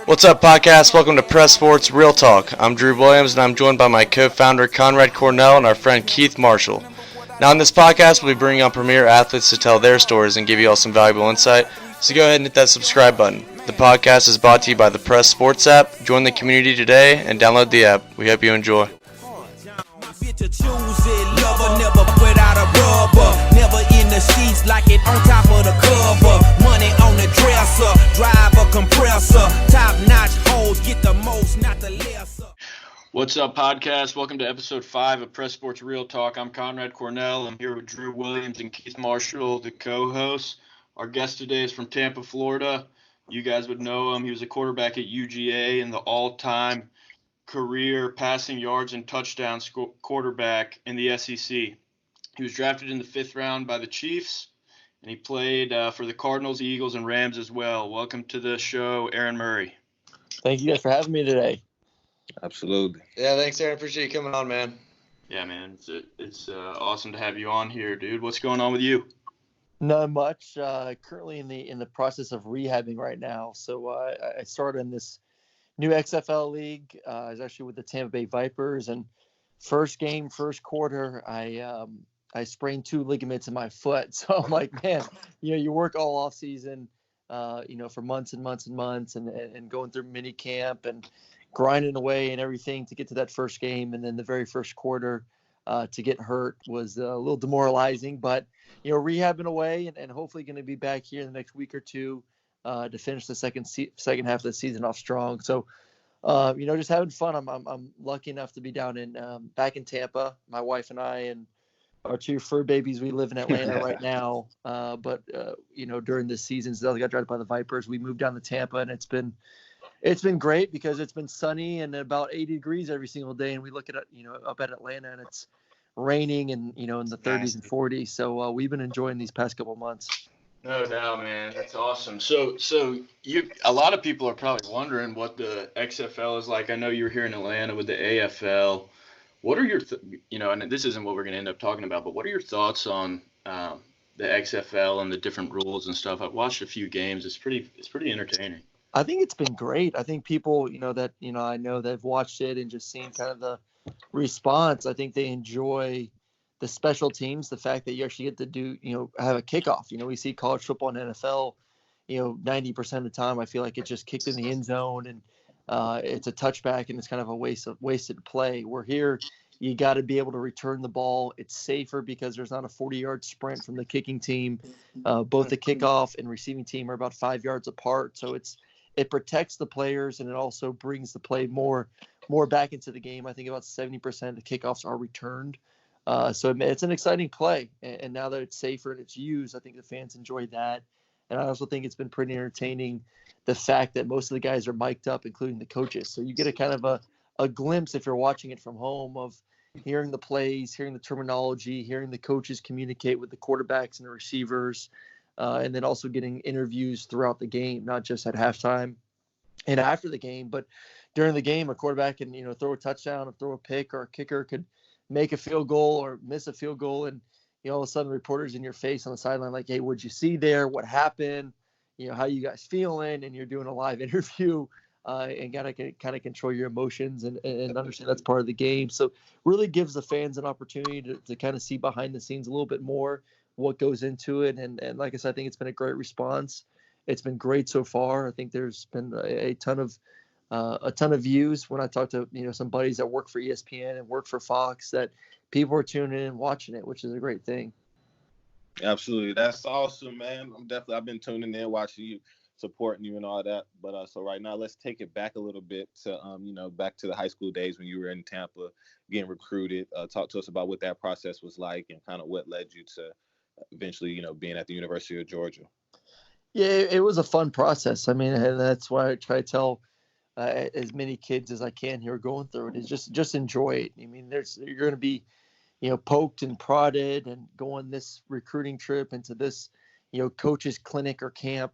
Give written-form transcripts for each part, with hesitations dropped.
What's up, podcast? Welcome to Press Sports Real Talk. I'm Drew Williams, and I'm joined by my co-founder Conrad Cornell and our friend Keith Marshall. Now, in this podcast, we'll be bringing on premier athletes to tell their stories and give you all some valuable insight. So go ahead and hit that subscribe button. The podcast is brought to you by the Press Sports app. Join the community today and download the app. We hope you enjoy. Never in the sheets like it on top of the cover. Money on the dresser, drive a compressor. Top notch hoes get the most, not the lesser. What's up, podcast? Welcome to episode 5 of Press Sports Real Talk. I'm Conrad Cornell. I'm here with Drew Williams and Keith Marshall, the co-hosts. Our guest today is from Tampa, Florida. You guys would know him. He was a quarterback at UGA and the all-time career passing yards and touchdowns quarterback in the SEC. He was drafted in the 5th round by the Chiefs, and he played for the Cardinals, Eagles, and Rams as well. Welcome to the show, Aaron Murray. Thank you guys for having me today. Absolutely. Yeah, thanks, Aaron. Appreciate you coming on, man. Yeah, man. It's awesome to have you on here, dude. What's going on with you? Not much. Currently in the process of rehabbing right now. So I started in this new XFL league. I was actually with the Tampa Bay Vipers, and first quarter, I sprained 2 ligaments in my foot. So I'm like, man, you work all off season, for months and months and months and going through mini camp and grinding away and everything to get to that first game. And then the very first quarter to get hurt was a little demoralizing, but, rehabbing away and hopefully going to be back here in the next week or two to finish the second half of the season off strong. So, just having fun. I'm lucky enough to be down back in Tampa. My wife and I and our 2 fur babies. We live in Atlanta right now. But during this season, Zell got drafted by the Vipers. We moved down to Tampa, and it's been great because it's been sunny and about 80 degrees every single day. And we look at it, up at Atlanta, and it's raining and in the 30s and 40s. So we've been enjoying these past couple months. No doubt, man. That's awesome. So a lot of people are probably wondering what the XFL is like. I know you're here in Atlanta with the AFL. What are your, and this isn't what we're going to end up talking about, but what are your thoughts on the XFL and the different rules and stuff? I've watched a few games. It's pretty entertaining. I think it's been great. I think people, I know they've watched it and just seen kind of the response. I think they enjoy the special teams, the fact that you actually get to do, have a kickoff. We see college football and NFL, 90% of the time, I feel like it just kicked in the end zone and it's a touchback and it's kind of a wasted play. We're here. You got to be able to return the ball. It's safer because there's not a 40-yard sprint from the kicking team. Both the kickoff and receiving team are about 5 yards apart. So it protects the players and it also brings the play more back into the game. I think about 70% of the kickoffs are returned. So it's an exciting play. And now that it's safer and it's used, I think the fans enjoy that. And I also think it's been pretty entertaining, the fact that most of the guys are mic'd up, including the coaches. So you get a kind of a glimpse, if you're watching it from home, of hearing the plays, hearing the terminology, hearing the coaches communicate with the quarterbacks and the receivers, and then also getting interviews throughout the game, not just at halftime and after the game, but during the game. A quarterback can, throw a touchdown or throw a pick, or a kicker could make a field goal or miss a field goal, and all of a sudden reporters in your face on the sideline like, hey, what'd you see there? What happened? How you guys feeling? And you're doing a live interview and got to kind of control your emotions and understand that's part of the game. So really gives the fans an opportunity to kind of see behind the scenes a little bit more what goes into it. And like I said, I think it's been a great response. It's been great so far. I think there's been a ton of views when I talk to, some buddies that work for ESPN and work for Fox, that people are tuning in and watching it, which is a great thing. Absolutely. That's awesome, man. I've been tuning in, watching you, supporting you and all that. But so right now, let's take it back a little bit to, back to the high school days when you were in Tampa getting recruited. Talk to us about what that process was like and kind of what led you to eventually, being at the University of Georgia. Yeah, it was a fun process. I mean, and that's why I try to tell as many kids as I can who are going through it is just enjoy it. I mean, you're going to be, poked and prodded and go on this recruiting trip into this, coach's clinic or camp.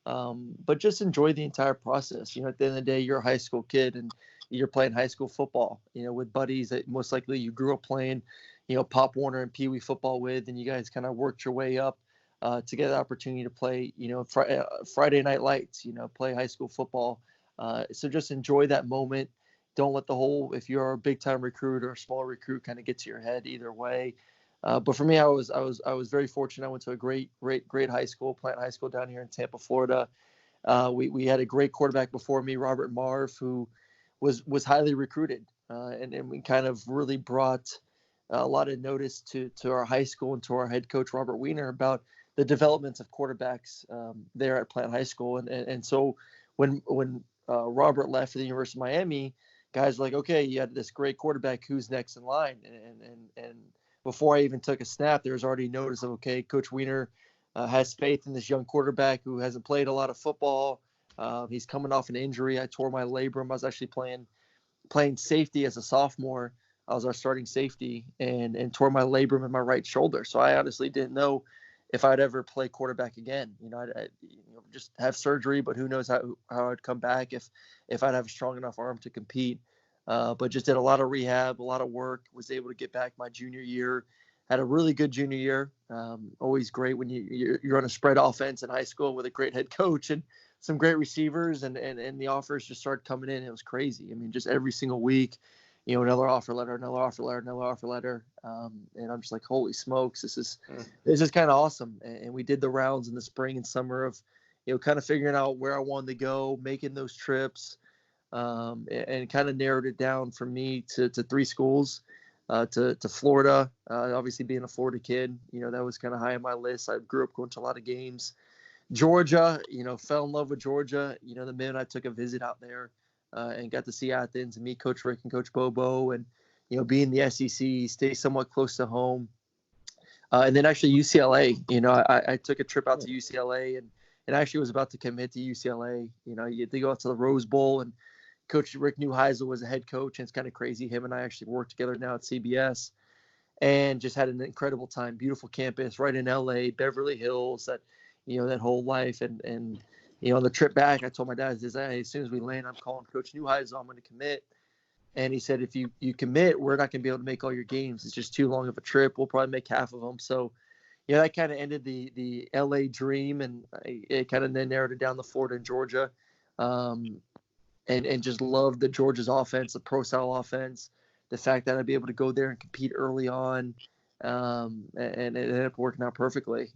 But just enjoy the entire process. At the end of the day, you're a high school kid and you're playing high school football, with buddies that most likely you grew up playing, Pop Warner and Pee Wee football with, and you guys kind of worked your way up to get the opportunity to play, Friday Night Lights, play high school football So just enjoy that moment. Don't let if you're a big time recruit or a small recruit, kind of get to your head either way. But for me, I was very fortunate. I went to a great high school, Plant High School down here in Tampa, Florida. We had a great quarterback before me, Robert Marv, who was highly recruited, and we kind of really brought a lot of notice to our high school and to our head coach Robert Weiner about the development of quarterbacks there at Plant High School. And so when Robert left for the University of Miami, guys were like, okay, you had this great quarterback, who's next in line? And before I even took a snap, there was already notice of, okay, Coach Weiner has faith in this young quarterback who hasn't played a lot of football. He's coming off an injury. I tore my labrum. I was actually playing safety as a sophomore. I was our starting safety and tore my labrum in my right shoulder. So I honestly didn't know if I'd ever play quarterback again. I'd just have surgery, but who knows how I'd come back if I'd have a strong enough arm to compete. But just did a lot of rehab, a lot of work, was able to get back my junior year, had a really good junior year. Always great when you're on a spread offense in high school with a great head coach and some great receivers, and the offers just started coming in. It was crazy. I mean, just every single week, another offer letter. And I'm just like, holy smokes, this is kind of awesome. And we did the rounds in the spring and summer of, kind of figuring out where I wanted to go, making those trips, and kind of narrowed it down for me to 3 schools, to Florida. Obviously being a Florida kid, that was kind of high on my list. I grew up going to a lot of games. Georgia, fell in love with Georgia. The minute I took a visit out there, and got to see Athens and meet Coach Rick and Coach Bobo, and be in the SEC, stay somewhat close to home, and then actually UCLA. I took a trip out to UCLA and actually was about to commit to UCLA. You had to go out to the Rose Bowl, and Coach Rick Neuheisel was a head coach, and it's kind of crazy. Him and I actually work together now at CBS, and just had an incredible time. Beautiful campus right in LA, Beverly Hills, that whole life, and on the trip back, I told my dad, hey, as soon as we land, I'm calling Coach Neuheisel. I'm going to commit. And he said, if you commit, we're not going to be able to make all your games. It's just too long of a trip. We'll probably make half of them. So, that kind of ended the LA dream, and it kind of then narrowed it down to Florida and Georgia, and just loved the Georgia's offense, the pro-style offense, the fact that I'd be able to go there and compete early on, and it ended up working out perfectly.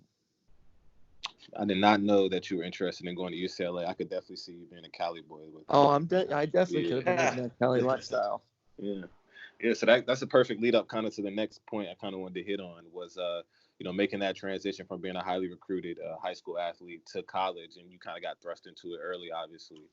I did not know that you were interested in going to UCLA. I could definitely see you being a Cali boy. I definitely could have been living that Cali lifestyle. Yeah. So that's a perfect lead up kind of to the next point I kind of wanted to hit on was, making that transition from being a highly recruited high school athlete to college. And you kind of got thrust into it early, obviously.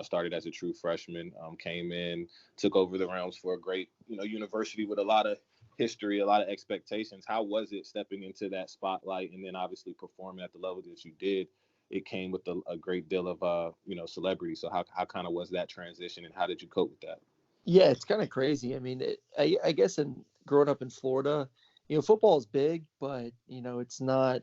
Started as a true freshman, came in, took over the realms for a great, university with a lot of history, a lot of expectations. How was it stepping into that spotlight and then obviously performing at the level that you did? It came with a great deal of, celebrity. So how kind of was that transition, and how did you cope with that? Yeah, it's kind of crazy. I mean, I guess growing up in Florida, football is big, but, it's not,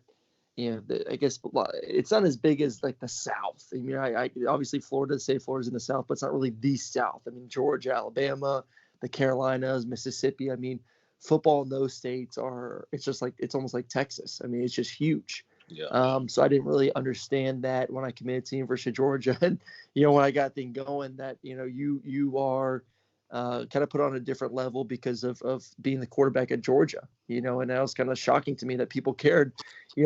I guess it's not as big as like the South. I mean, I obviously Florida's in the South, but it's not really the South. I mean, Georgia, Alabama, the Carolinas, Mississippi. I mean, football in those states it's almost like Texas. I mean, it's just huge. Yeah. So I didn't really understand that when I committed to the University of Georgia, and when I got things going, that you are kind of put on a different level because of being the quarterback at Georgia. And that was kind of shocking to me that people cared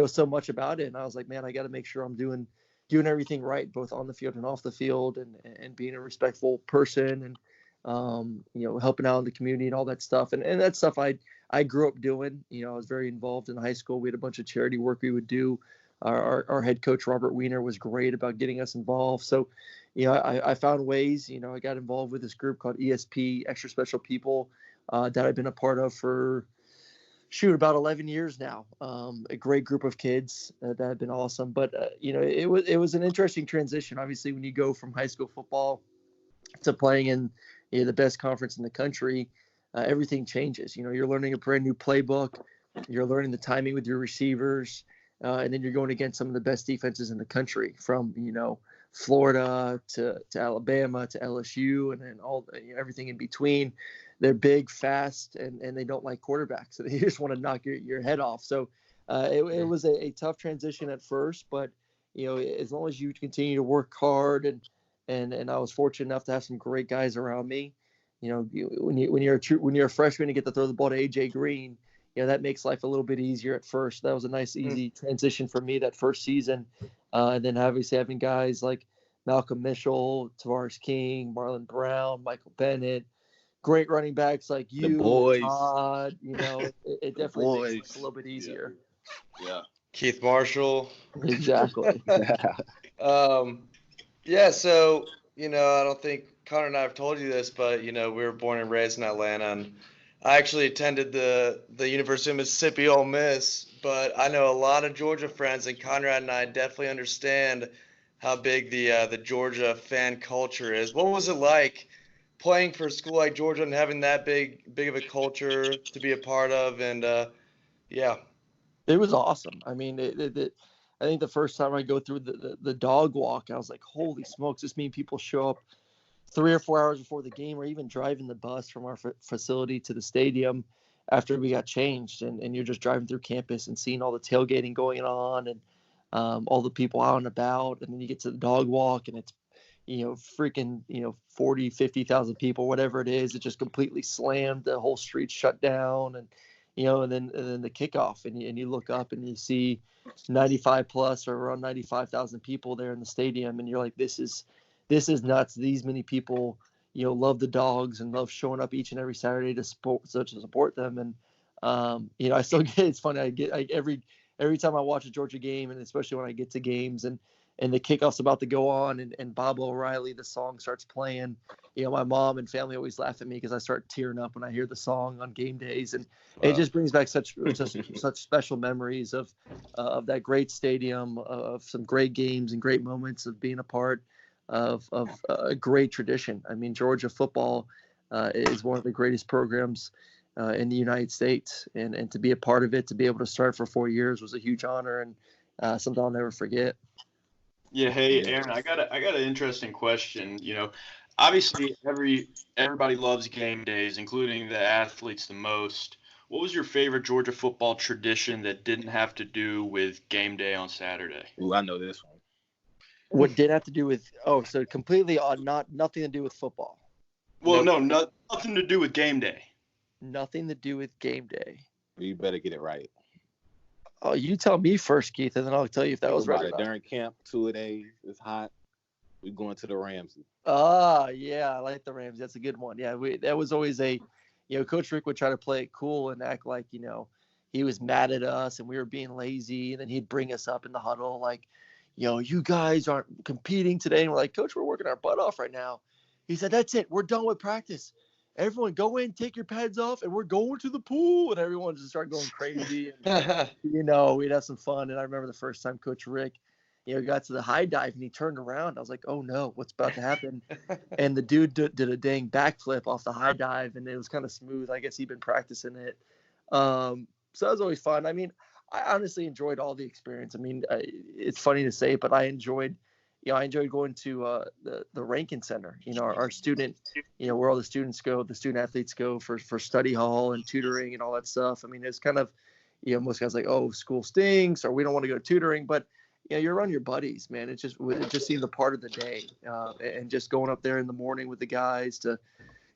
so much about it. And I was like, man, I got to make sure I'm doing everything right, both on the field and off the field, and being a respectful person, and helping out in the community and all that stuff. And that stuff I grew up doing. I was very involved in high school. We had a bunch of charity work we would do. Our head coach, Robert Weiner, was great about getting us involved. So, I found ways. I got involved with this group called ESP, Extra Special People, that I've been a part of for, about 11 years now. A great group of kids that have been awesome. But, it was an interesting transition. Obviously, when you go from high school football to playing in the best conference in the country, everything changes. You're learning a brand new playbook. You're learning the timing with your receivers. And then you're going against some of the best defenses in the country, from, Florida to Alabama to LSU, and then everything in between. They're big, fast, and they don't like quarterbacks. So they just want to knock your head off. So it was a tough transition at first, but, as long as you continue to work hard and I was fortunate enough to have some great guys around me. You know, when you're a freshman and get to throw the ball to AJ Green, you know, that makes life a little bit easier at first. That was a nice, easy transition for me that first season. And then obviously having guys like Malcolm Mitchell, Tavares King, Marlon Brown, Michael Bennett, great running backs like The you, boys. Todd, you know, it definitely makes life a little bit Yeah. easier. Yeah. Keith Marshall. Exactly. Yeah, so, you know, I don't think Connor and I have told you this, but, you know, we were born and raised in Atlanta, and I actually attended the University of Mississippi Ole Miss, but I know a lot of Georgia friends, and Conrad and I definitely understand how big the Georgia fan culture is. What was it like playing for a school like Georgia and having that big of a culture to be a part of? And yeah. It was awesome. I mean, I think the first time I go through the dog walk, I was like, holy smokes, this means people show up 3 or 4 hours before the game, or even driving the bus from our facility to the stadium after we got changed. And you're just driving through campus and seeing all the tailgating going on, and all the people out and about. And then you get to the dog walk, and it's, you know, freaking, you know, 40, 50,000 people, whatever it is. It just completely slammed. The whole street shut down. And, you know, and then the kickoff, and you look up and you see 95 plus or around 95,000 people there in the stadium. And you're like, this is nuts. These many people, you know, love the Dogs and love showing up each and every Saturday to support them. And, you know, I still get, it's funny. Every time I watch a Georgia game, and especially when I get to games and the kickoff's about to go on, and Bob O'Reilly, the song starts playing, you know, my mom and family always laugh at me because I start tearing up when I hear the song on game days. And it just brings back such special memories of that great stadium, of some great games and great moments of being a part of a great tradition. I mean, Georgia football is one of the greatest programs in the United States, and to be a part of it, to be able to start for 4 years was a huge honor, and something I'll never forget. Yeah, hey Aaron, I got an interesting question. You know, obviously everybody loves game days, including the athletes the most. What was your favorite Georgia football tradition that didn't have to do with game day on Saturday? Ooh, I know this one. What did have to do with? Oh, so completely nothing to do with football. Well, nothing to do with game day. Nothing to do with game day. You better get it right. Oh, you tell me first, Keith, and then I'll tell you if that was right. During camp, 2 days, it's hot. We're going to the Ramsey. Yeah, I like the Rams. That's a good one. Yeah, that was always you know, Coach Rick would try to play it cool and act like, you know, he was mad at us and we were being lazy, and then he'd bring us up in the huddle like, you know, you guys aren't competing today. And we're like, Coach, we're working our butt off right now. He said, that's it. We're done with practice. Everyone go in, take your pads off, and we're going to the pool. And everyone just started going crazy. And, you know, we'd have some fun. And I remember the first time Coach Rick, you know, got to the high dive and he turned around. I was like, oh no, what's about to happen? And the dude did a dang backflip off the high dive, and it was kind of smooth. I guess he'd been practicing it. So that was always fun. I mean, I honestly enjoyed all the experience. I mean, it's funny to say, but I enjoyed going to the Rankin Center, you know, our student, you know, where all the student athletes go for study hall and tutoring and all that stuff. I mean, it's kind of, you know, most guys like, oh, school stinks, or we don't want to go to tutoring, but you know, you're around your buddies, man. It just seemed a part of the day, and just going up there in the morning with the guys to,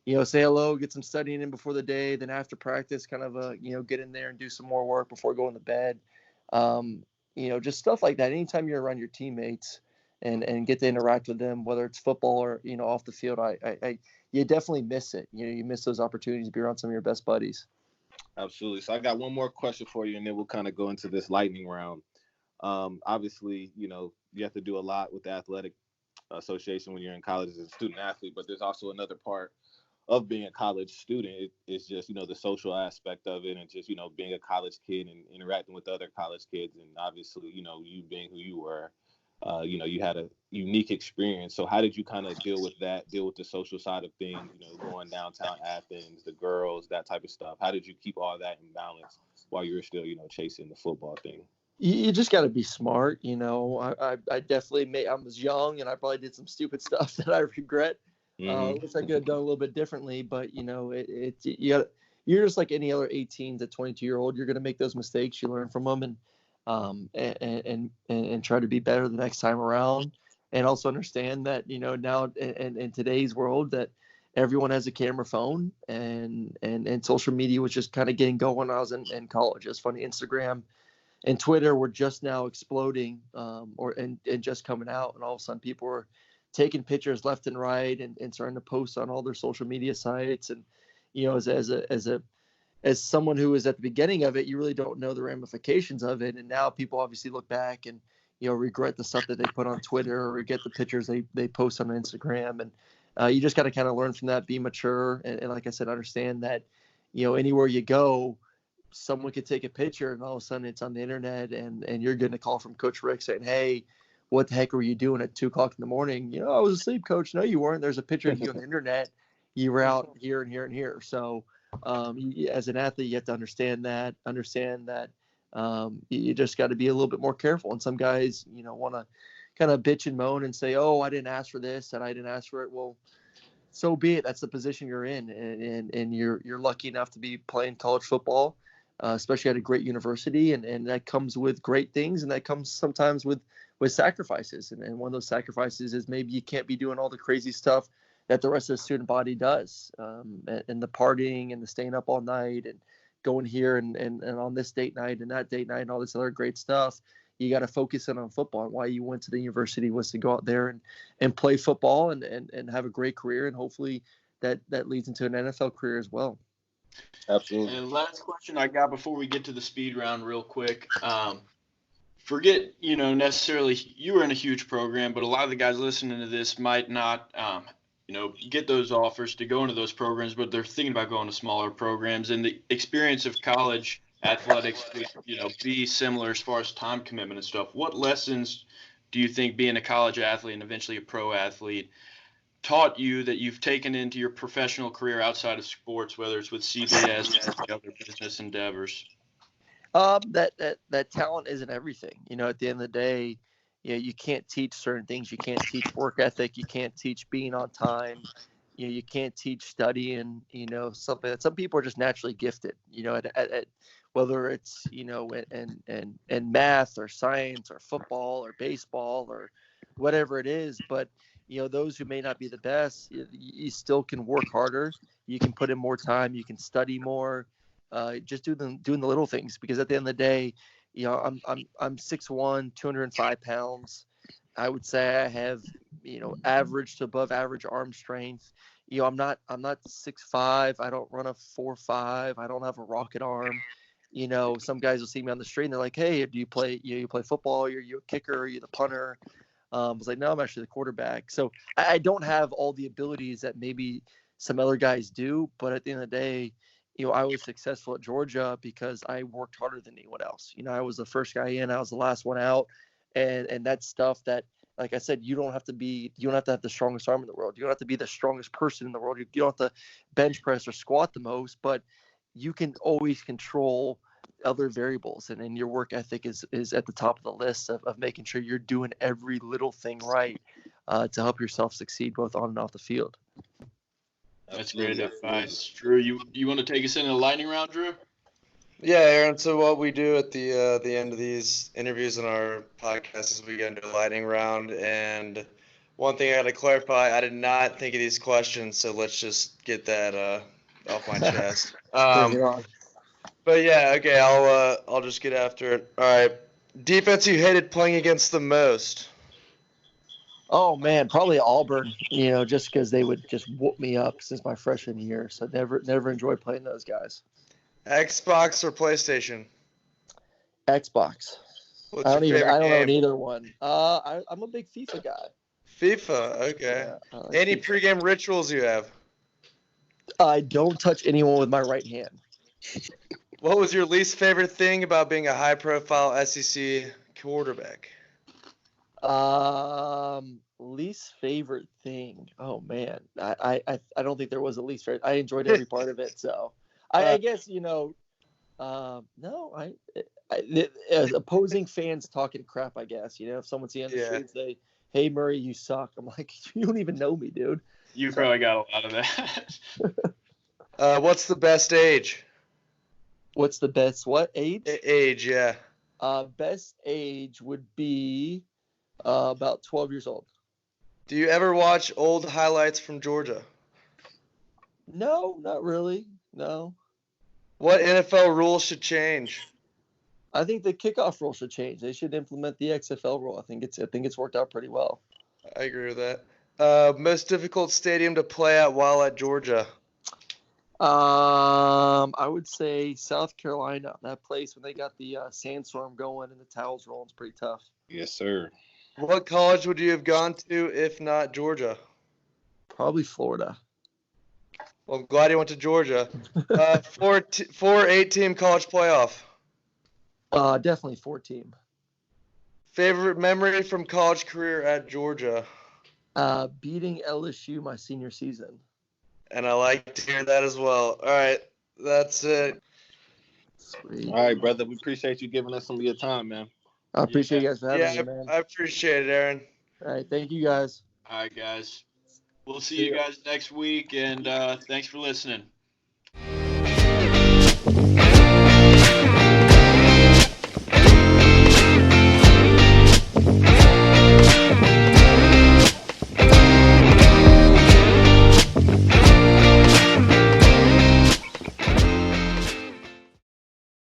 you know, say hello, get some studying in before the day, then after practice, kind of you know, get in there and do some more work before going to bed. You know, just stuff like that. Anytime you're around your teammates and get to interact with them, whether it's football or, you know, off the field, you definitely miss it. You know, you miss those opportunities to be around some of your best buddies. Absolutely. So I got one more question for you, and then we'll kind of go into this lightning round. Obviously, you know, you have to do a lot with the athletic association when you're in college as a student athlete, but there's also another part of being a college student. It's just, you know, the social aspect of it, and just, you know, being a college kid and interacting with other college kids. And obviously, you know, you being who you were, you know, you had a unique experience. So how did you kind of deal with the social side of things, you know, going downtown Athens, the girls, that type of stuff? How did you keep all that in balance while you were still, you know, chasing the football thing? You just got to be smart. You know, I definitely I was young, and I probably did some stupid stuff that I regret. Which I could have done a little bit differently, but you know, you're just like any other 18 to 22-year-old. You're going to make those mistakes. You learn from them, and try to be better the next time around. and also understand that, now in today's world that everyone has a camera phone, and social media was just kind of getting going when I was in college. It's funny, Instagram and Twitter were just now exploding, and just coming out, and all of a sudden people were taking pictures left and right and starting to post on all their social media sites. And as someone who was at the beginning of it, you really don't know the ramifications of it. And now people obviously look back and regret the stuff that they put on Twitter, or regret the pictures they post on Instagram. And you just got to kind of learn from that, be mature, and like I said, understand that anywhere you go, someone could take a picture and all of a sudden it's on the internet, and you're getting a call from Coach Rick saying, "Hey, what the heck were you doing at 2:00 in the morning?" "I was asleep, Coach." "No, you weren't. There's a picture of you on the internet. You were out here and here and here." So as an athlete, you have to understand that you just got to be a little bit more careful. And some guys, want to kind of bitch and moan and say, "Oh, I didn't ask for this and I didn't ask for it." Well, so be it. That's the position you're in, and you're lucky enough to be playing college football, especially at a great university, and that comes with great things, and that comes sometimes with sacrifices. And one of those sacrifices is maybe you can't be doing all the crazy stuff that the rest of the student body does, and the partying and the staying up all night and going here and on this date night and that date night and all this other great stuff. You got to focus in on football, and why you went to the university was to go out there and play football and have a great career, and hopefully that leads into an NFL career as well. Absolutely. And last question I got before we get to the speed round real quick. Forget, necessarily you were in a huge program, but a lot of the guys listening to this might not, get those offers to go into those programs, but they're thinking about going to smaller programs. And the experience of college athletics would, be similar as far as time commitment and stuff. What lessons do you think being a college athlete and eventually a pro athlete taught you that you've taken into your professional career outside of sports, whether it's with CBS or other business endeavors? That talent isn't everything. At the end of the day, you can't teach certain things. You can't teach work ethic. You can't teach being on time. You can't teach studying. Something that some people are just naturally gifted. At whether it's in math or science or football or baseball or whatever it is. But those who may not be the best, you still can work harder. You can put in more time. You can study more. Just doing the little things, because at the end of the day, I'm 6'1", 205 pounds. I would say I have average to above average arm strength. I'm not 6'5". I don't run a 4.5. I don't have a rocket arm. Some guys will see me on the street and they're like, "Hey, do you play football? Are you a kicker? Are you the punter?" I was like, "No, I'm actually the quarterback." So I don't have all the abilities that maybe some other guys do, but at the end of the day, I was successful at Georgia because I worked harder than anyone else. I was the first guy in, I was the last one out, and that's stuff that, like I said, you don't have to have the strongest arm in the world. You don't have to be the strongest person in the world. You don't have to bench press or squat the most, but you can always control other variables, and your work ethic is at the top of the list of making sure you're doing every little thing right to help yourself succeed both on and off the field. That's great advice. Drew, you want to take us into the lightning round, Drew? Yeah, Aaron. So what we do at the end of these interviews in our podcast is we get into a lightning round. And one thing I got to clarify, I did not think of these questions, so let's just get that off my chest. But yeah, okay, I'll just get after it. All right, defense you hated playing against the most? Oh man, probably Auburn. Just because they would just whoop me up since my freshman year. So never enjoyed playing those guys. Xbox or PlayStation? Xbox. I don't own either one. I'm a big FIFA guy. FIFA, okay. Yeah, like any FIFA. Pregame rituals you have? I don't touch anyone with my right hand. What was your least favorite thing about being a high-profile SEC quarterback? Least favorite thing. Oh man, I don't think there was a least favorite. I enjoyed every part of it. So I guess no. Opposing fans talking crap. I guess if someone's on the street say, "Hey Murray, you suck," I'm like, you don't even know me, dude. You probably got a lot of that. What's the best age? What's the best what age? Age, yeah. Best age would be about 12 years old. Do you ever watch old highlights from Georgia? No, not really. No. What NFL rules should change? I think the kickoff rule should change. They should implement the XFL rule. I think it's worked out pretty well. I agree with that. Most difficult stadium to play at while at Georgia? I would say South Carolina. That place when they got the sandstorm going and the towels rolling is pretty tough. Yes, sir. What college would you have gone to if not Georgia? Probably Florida. Well, I'm glad you went to Georgia. 8-team college playoff. Definitely 4-team. Favorite memory from college career at Georgia? Beating LSU my senior season. And I like to hear that as well. All right, that's it. Sweet. All right, brother. We appreciate you giving us some of your time, man. I appreciate you guys for having Yeah, me, man. I appreciate it, Aaron. All right, thank you guys. All right, guys. We'll see you guys next week, and thanks for listening.